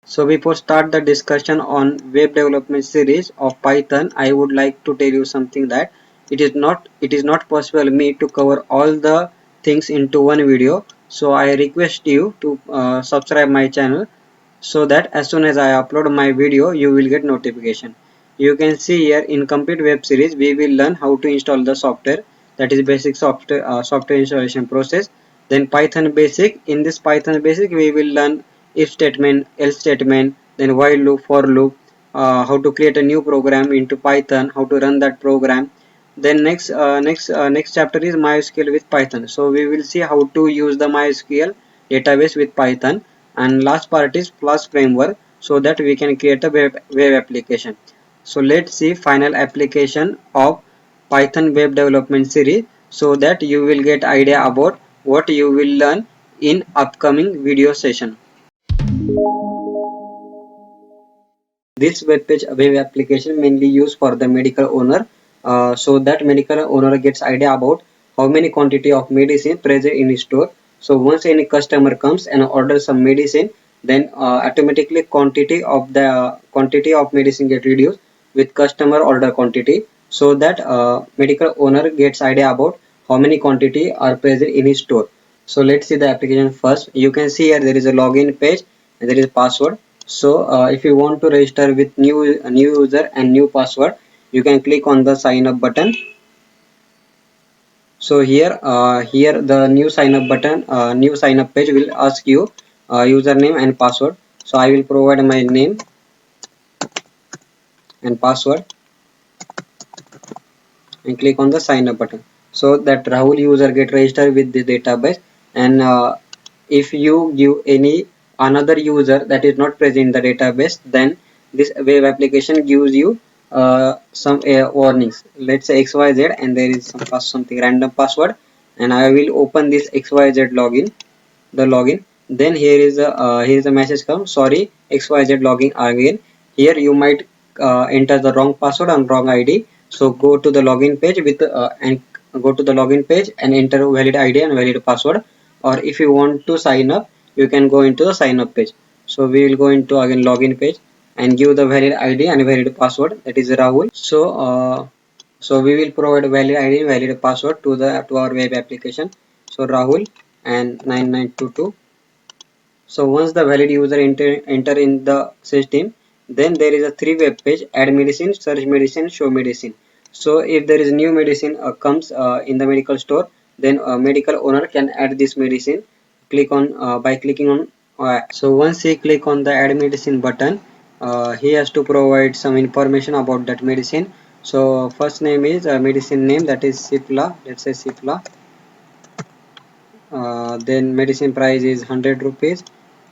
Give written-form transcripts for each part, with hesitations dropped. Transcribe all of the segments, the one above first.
So before start the discussion on web development series of Python, I would like to tell you something that it is not possible me to cover all the things into one video. So I request you to subscribe my channel so that as soon as I upload my video you will get notification. You can see here in complete web series we will learn how to install the software, that is basic software installation process. Then Python basic. In this Python basic we will learn if statement, else statement, then while loop, for loop, how to create a new program into Python, how to run that program. Then next chapter is MySQL with Python. So we will see how to use the MySQL database with Python, and last part is Flask framework so that we can create a web application. So let's see final application of Python web development series so that you will get idea about what you will learn in upcoming video session. This web application mainly used for the medical owner, so that medical owner gets idea about how many quantity of medicine present in store. So once any customer comes and orders some medicine, then automatically quantity of medicine get reduced with customer order quantity, so that medical owner gets idea about how many quantity are present in his store. So let's see the application first. You can see here there is a login page and there is password. So if you want to register with new user and new password, you can click on the sign up button. So here the new sign up button, new sign up page will ask you username and password. So I will provide my name and password and click on the sign up button, so that Rahul user get registered with the database. And if you give any another user that is not present in the database, then this web application gives you some warnings. Let's say XYZ and there is something random password, and I will open this XYZ login. Then here is a message come, sorry XYZ login again. Here you might enter the wrong password and wrong ID. So go to the login page and enter valid ID and valid password. Or if you want to sign up, you can go into the sign up page. So we will go into again login page and give the valid ID and valid password, that is Rahul. So we will provide valid ID and valid password to our web application. So Rahul and 9922. So once the valid user enter in the system, then there is a three web page: add medicine, search medicine, show medicine. So if there is new medicine comes in the medical store, then medical owner can add this medicine. Click on by clicking on. So once he click on the add medicine button, he has to provide some information about that medicine. So first name is medicine name, that is Cipla. Let's say Cipla. Then medicine price is 100 rupees.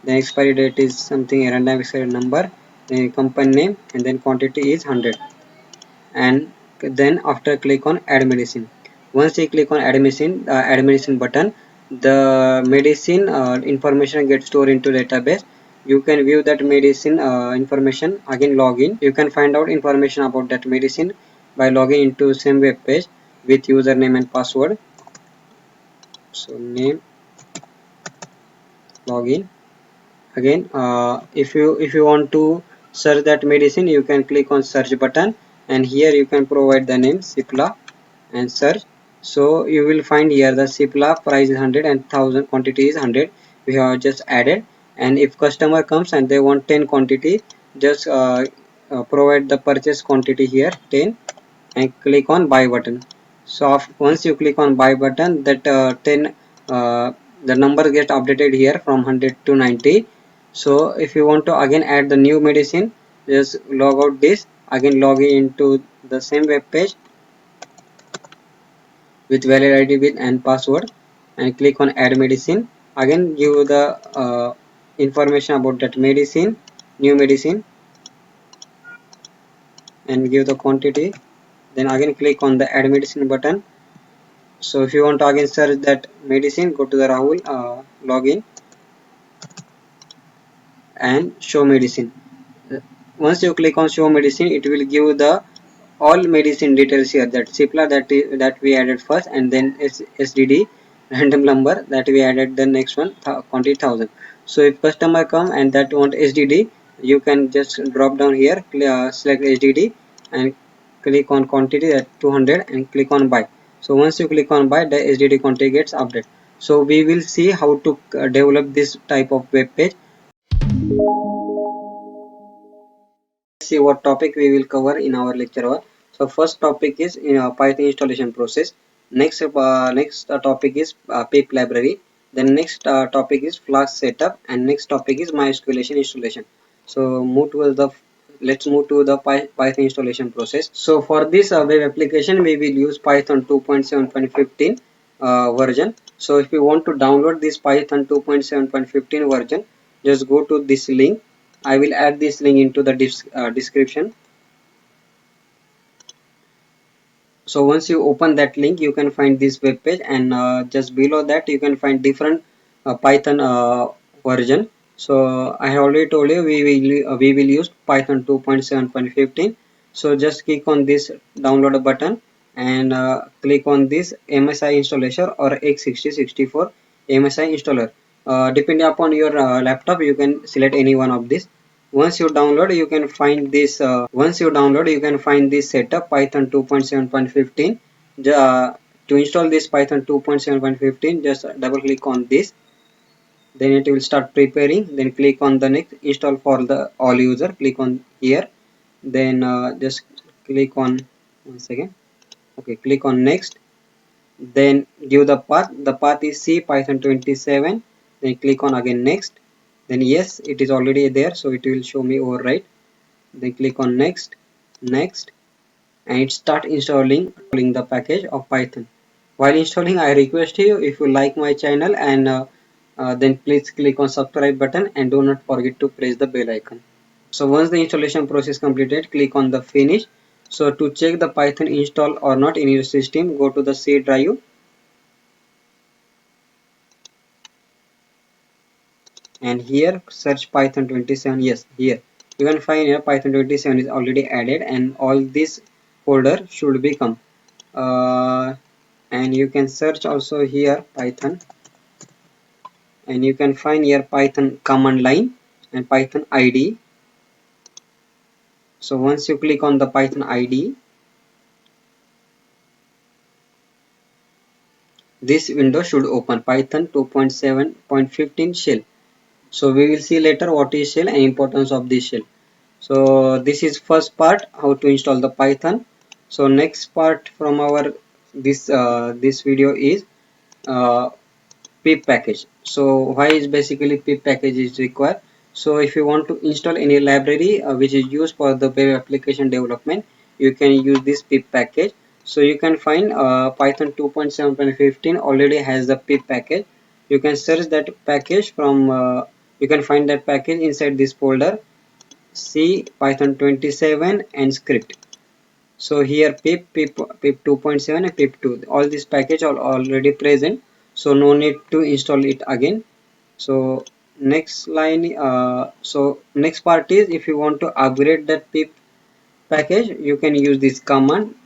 Then expiry date is something a random expiry number, then company name, and then quantity is 100. And then after click on add medicine. Once you click on add medicine button, the medicine information gets stored into database. You can view that medicine information. Again login, you can find out information about that medicine by logging into same web page with username and password. So name, login. Again if you want to search that medicine, you can click on search button, and here you can provide the name Cipla and search. So you will find here the Cipla price is 100 and 1000 quantity is 100. We have just added. And if customer comes and they want 10 quantity, just provide the purchase quantity here 10 and click on buy button. So once you click on buy button, that 10 the number get updated here from 100 to 90. So if you want to again add the new medicine, just log out this, again log into the same web page with valid ID with and password, and click on add medicine. Again give the information about that medicine, new medicine, and give the quantity. Then again click on the add medicine button. So if you want to again search that medicine, go to the Rahul login and show medicine. Once you click on show medicine, it will give the all medicine details here, that Cipla that we added first, and then SDD, random number that we added, the next one quantity 1000. So if customer come and that want SDD, you can just drop down here, select SDD and click on quantity at 200 and click on buy. So once you click on buy, the SDD quantity gets updated. So we will see how to develop this type of web page. See what topic we will cover in our lecture 1. So first topic is Python installation process. Next topic is pip library. Then next topic is Flask setup, and next topic is MySQL installation. So let's move to the Python installation process. So for this web application, we will use Python 2.7.15 version. So if you want to download this Python 2.7.15 version, just go to this link. I will add this link into the description. So once you open that link, you can find this web page, and just below that you can find different Python version. So I have already told you we will use Python 2.7.15. So just click on this download button and click on this MSI installer or x6064 MSI installer. Depending upon your laptop, you can select any one of these. Once you download, you can find this setup Python 2.7.15. To install this Python 2.7.15, just double click on this. Then it will start preparing. Then click on the next install for the all user. Click on here. Then just click on once again. Okay, click on next. Then give the path. The path is C Python 27. Then click on again next. Then yes, it is already there, so it will show me override. Then click on next, next, and it start installing the package of Python. While installing, I request you, if you like my channel, and then please click on subscribe button and do not forget to press the bell icon. So once the installation process completed, click on the finish. So to check the Python install or not in your system, go to the C drive and here search Python 27. Yes, here you can find here Python 27 is already added, and all this folder should become and you can search also here Python, and you can find here Python command line and Python ID. So once you click on the Python ID, this window should open Python 2.7.15 shell. So we will see later what is shell and importance of this shell. So this is first part, how to install the Python. So next part from our this video is uh, pip package. So why is basically pip package is required? So if you want to install any library which is used for the web application development, you can use this pip package. So you can find Python 2.7.15 already has the pip package. You can search that package from you can find that package inside this folder C Python 27 and script. So here pip 2.7 and pip 2, all these package are already present, so no need to install it again. So next line so next part is, if you want to upgrade that pip package, you can use this command.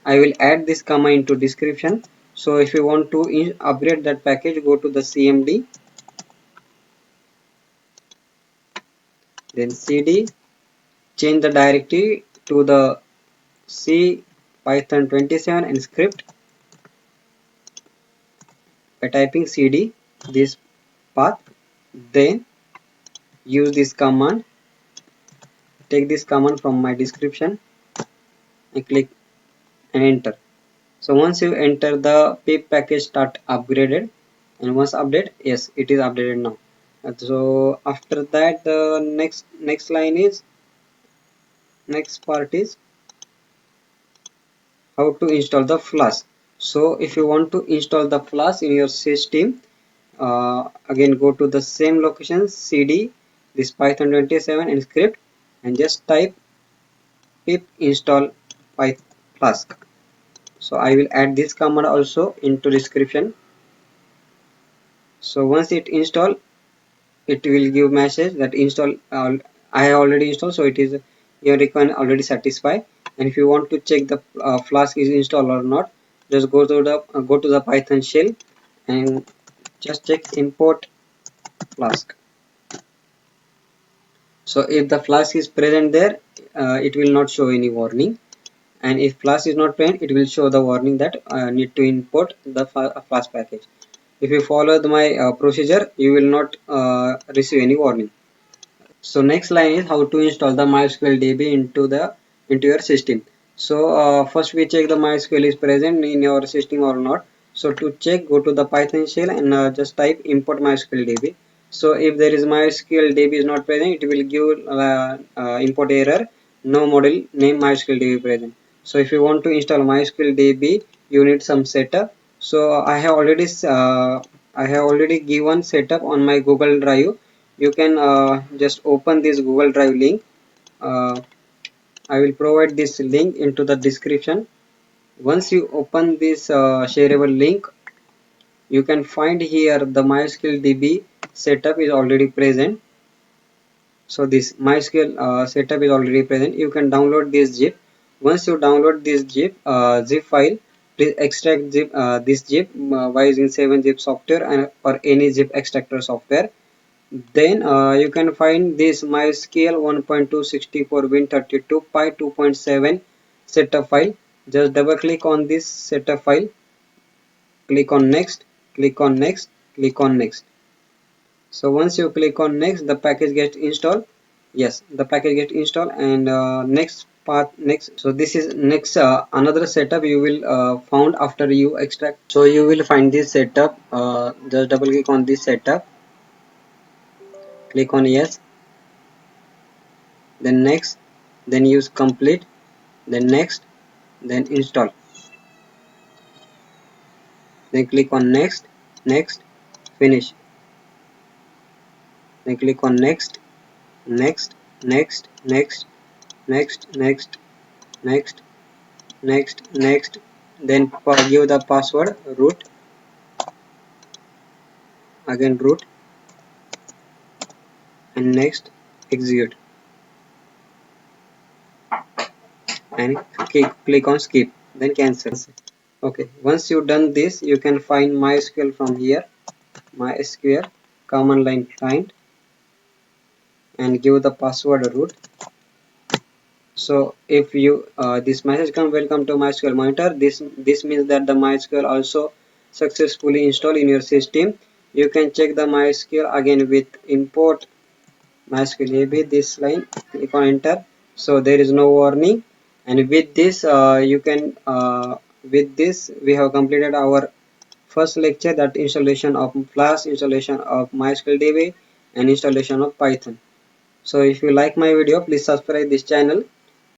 I will add this command into description. So if you want to upgrade that package, go to the cmd, then cd, change the directory to the C Python 27 and script by typing cd this path. Then use this command, take this command from my description and click and enter. So once you enter, the pip package start upgraded, and once update, yes, it is updated now. So after that, the next line is, next part is how to install the Flask. So if you want to install the Flask in your system, again go to the same location, cd this Python 27 and script, and just type pip install Flask. So I will add this command also into description. So once it install, it will give message that install I have already installed, so it is your requirement already satisfied. And if you want to check the Flask is installed or not, just go to the Python shell and just check import Flask. So if the Flask is present there, it will not show any warning, and if Flask is not present, it will show the warning that need to import the Flask package. If you follow my procedure, you will not receive any warning. So next line is how to install the MySQL DB into your system. So first we check the MySQL is present in your system or not. So to check, go to the Python shell and just type import MySQL DB. So if there is MySQL DB is not present, it will give import error, no model name MySQL DB present. So if you want to install MySQL DB, you need some setup. So I have already given setup on my Google Drive. You can just open this Google Drive link. I will provide this link into the description. Once you open this shareable link, you can find here the MySQL DB setup is already present. So this MySQL setup is already present. You can download this zip. Once you download this zip file, please extract this zip by using 7-zip software or any zip extractor software. Then you can find this MySQL 1.264 Win32 Py 2.7 setup file. Just double click on this setup file, click on next, click on next, click on next. So once you click on next, the package gets installed. Yes, the package gets installed, and next path next. So this is next another setup you will found after you extract. So you will find this setup. Just double click on this setup, click on yes, then next, then use complete, then next, then install, then click on next, next, finish, then click on next, next, next, next, next, next, next, next, next, then give the password root, again root, and next, execute, and click on skip, then cancel. Okay, once you done this, you can find MySQL from here, MySQL command line client, and give the password root. So if you this message come, welcome to MySQL monitor, this means that the MySQL also successfully installed in your system. You can check the MySQL again with import MySQL DB, this line, click on enter. So there is no warning, and with this you can with this we have completed our first lecture, that installation of Flask, installation of MySQL DB, and installation of Python. So if you like my video, please subscribe this channel.